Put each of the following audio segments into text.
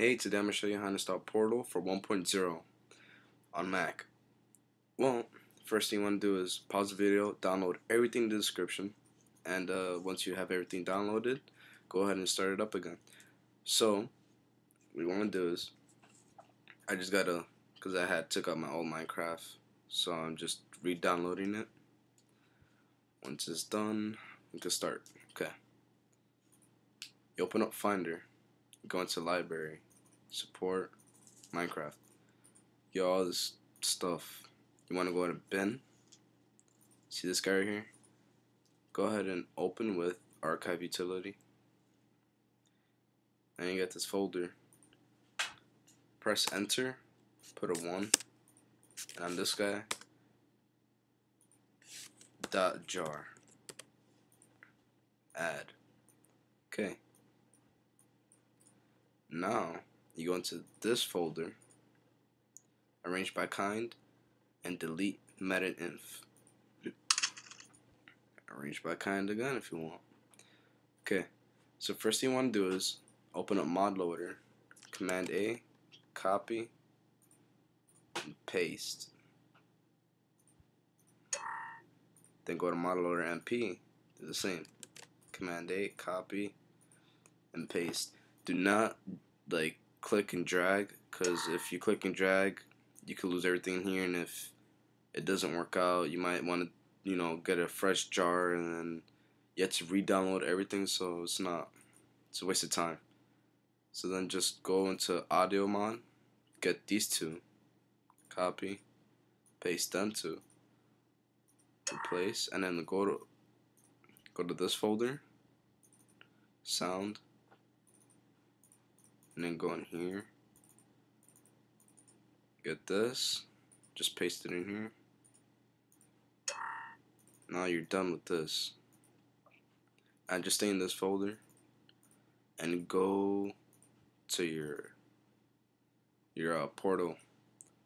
Hey, today I'm going to show you how to install Portal for 1.0 on Mac. Well, first thing you want to do is pause the video, download everything in the description, and once you have everything downloaded, go ahead and start it up again. So, what you want to do is, I just gotta, because I took out my old Minecraft, so I'm just re-downloading it. Once it's done, we can start. Okay. You open up Finder, go into Library, Support, Minecraft. Get all this stuff. You want to go to bin. See this guy right here? Go ahead and open with archive utility. And you get this folder. Press enter. Put a 1. And on this guy, .jar. Add. Okay. Now you go into this folder, arrange by kind, and delete meta-inf. Arrange by kind again if you want. Okay. So first thing you want to do is open up mod loader, Command A, copy, and paste. Then go to mod loader MP, do the same. Command A, copy, and paste. Do not click and drag, because if you click and drag, you could lose everything in here, and if it doesn't work out, you might want to, get a fresh jar, and then you have to re-download everything, so it's a waste of time. So then just go into audio mod, get these two, copy, paste them two, replace, and then go to this folder, sound, and then go in here, get this, just paste it in here. Now you're done with this. And just stay in this folder and go to your portal.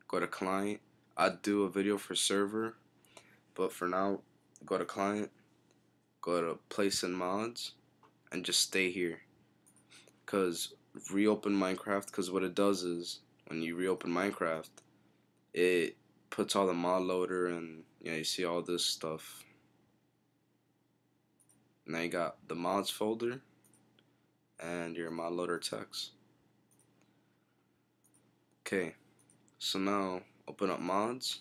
Go to client. I'd do a video for server, but for now, go to client, go to place in mods, and just stay here. Cause reopen Minecraft. Cause what it does is when you reopen Minecraft, it puts all the mod loader and you see all this stuff. Now you got the mods folder and your mod loader text. Okay, so now open up mods,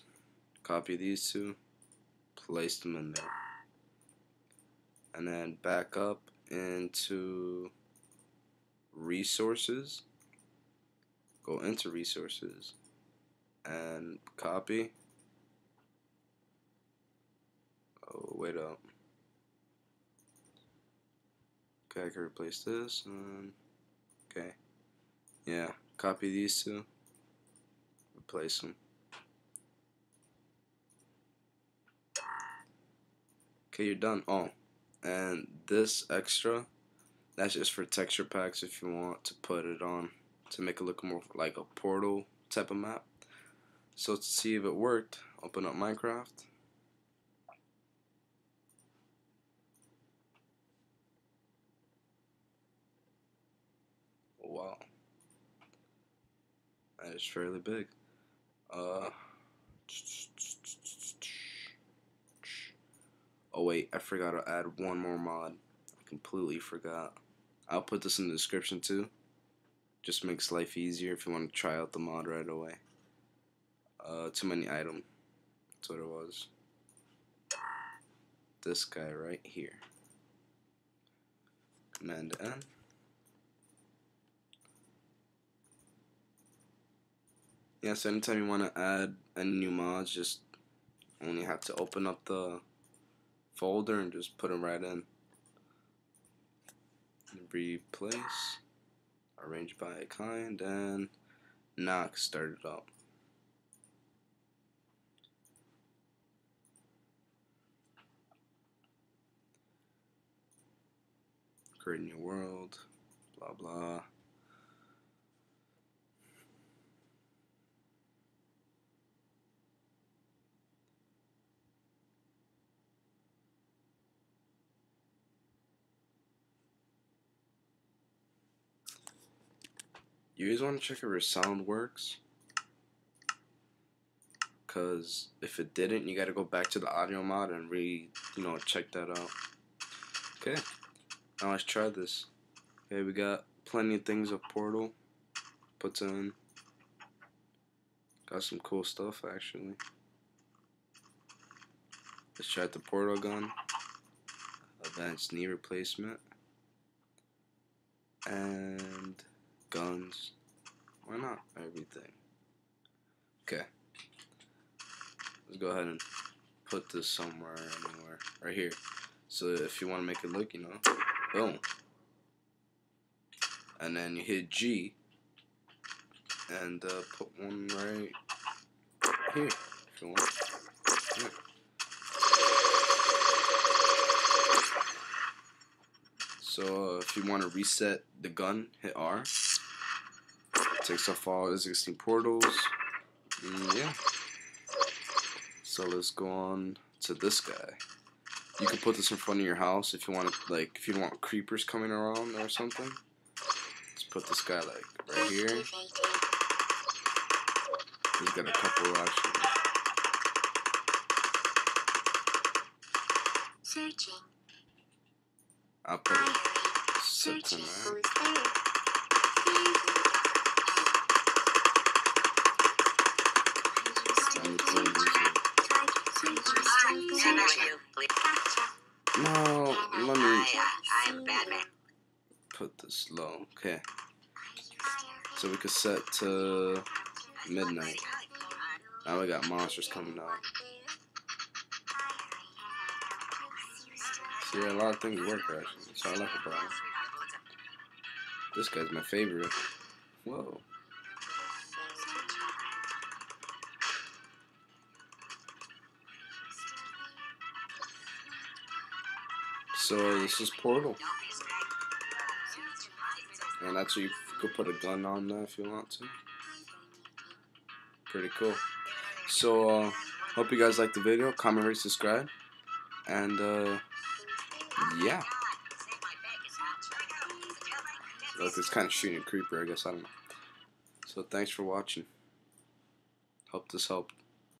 copy these two, place them in there, and then back up into resources, go into resources and copy. Oh, wait up. Okay, I can replace this, and okay, yeah, copy these two, replace them. Okay, you're done. Oh, and this extra, that's just for texture packs if you want to put it on to make it look more like a Portal type of map. So to see if it worked, open up Minecraft. Wow, that is fairly big. Oh wait, I forgot to add one more mod. I completely forgot. I'll put this in the description too. Just makes life easier if you want to try out the mod right away. Too many items. That's what it was. This guy right here. Command N. Yeah, so anytime you want to add any new mods, just only have to open up the folder and just put them right in. Replace, arrange by kind, and now start it up. Create a new world, blah blah. You guys want to check if your sound works, because if it didn't, you got to go back to the audio mod and check that out. Okay, now let's try this. Okay, we got plenty of things of Portal. Puts in. Got some cool stuff actually. Let's try the Portal gun. Advanced knee replacement. And guns. Why not everything? Okay. Let's go ahead and put this somewhere, anywhere. Right here. So if you want to make it look, boom. And then you hit G. And put one right here, if you want. Yeah. So if you want to reset the gun, hit R. Takes off all existing portals. Yeah. So let's go on to this guy. You can put this in front of your house if you want to, if you don't want creepers coming around or something. Let's put this guy right here. He's got a couple actually. Searching. I'll put it set to 9. No, let me put this low. Okay. So we could set to midnight. Now we got monsters coming out. So yeah, a lot of things work actually. So I like it, bro. This guy's my favorite. Whoa. So this is Portal. And actually you could put a gun on there if you want to. Pretty cool. So hope you guys liked the video. Comment, rate, subscribe. And yeah. Look, it's kind of shooting a creeper, I guess. I don't know. So thanks for watching. Hope this helped.